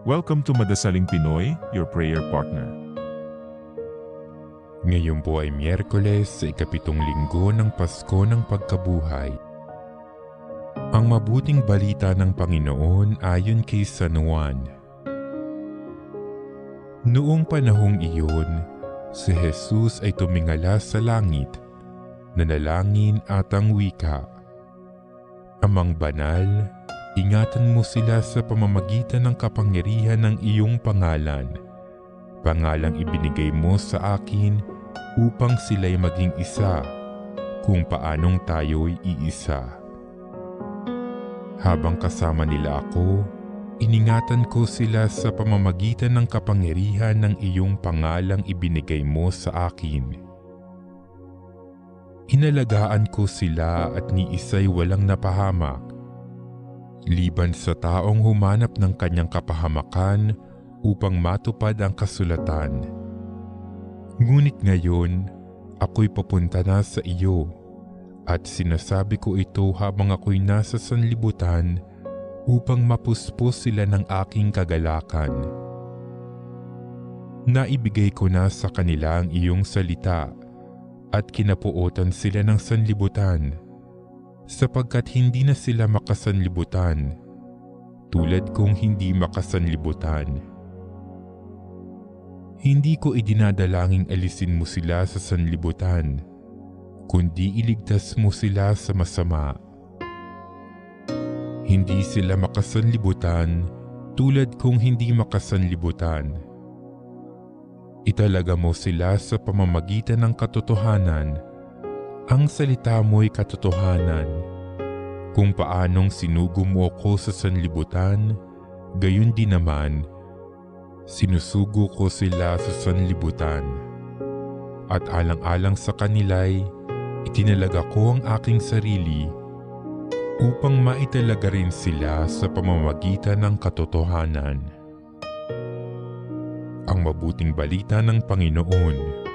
Welcome to Madasaling Pinoy, your prayer partner. Ngayon po ay Miyerkules sa ikapitong linggo ng Pasko ng Pagkabuhay. Ang mabuting balita ng Panginoon ayon kay San Juan. Noong panahong iyon, si Jesus ay tumingala sa langit, nanalangin at ang wika, Amang banal, ingatan mo sila sa pamamagitan ng kapangyarihan ng iyong pangalan. Pangalang ibinigay mo sa akin upang sila'y maging isa, kung paanong tayo'y iisa. Habang kasama nila ako, iningatan ko sila sa pamamagitan ng kapangyarihan ng iyong pangalang ibinigay mo sa akin. Inalagaan ko sila at ni isa'y walang napahamak, liban sa taong humanap ng kanyang kapahamakan upang matupad ang kasulatan. Ngunit ngayon, ako'y papunta na sa iyo at sinasabi ko ito habang ako'y nasa sanlibutan upang mapuspos sila ng aking kagalakan. Naibigay ko na sa kanila ang iyong salita at kinapuotan sila ng sanlibutan, sapagkat hindi na sila makasanlibutan, tulad kong hindi makasanlibutan. Hindi ko idinadalangin alisin mo sila sa sanlibutan, kundi iligtas mo sila sa masama. Hindi sila makasanlibutan, tulad kong hindi makasanlibutan. Italaga mo sila sa pamamagitan ng katotohanan. Ang salita mo'y katotohanan. Kung paanong sinugo mo ako sa sanlibutan, gayon din naman, sinusugo ko sila sa sanlibutan. At alang-alang sa kanila'y, itinalaga ko ang aking sarili upang maitalaga rin sila sa pamamagitan ng katotohanan. Ang mabuting balita ng Panginoon.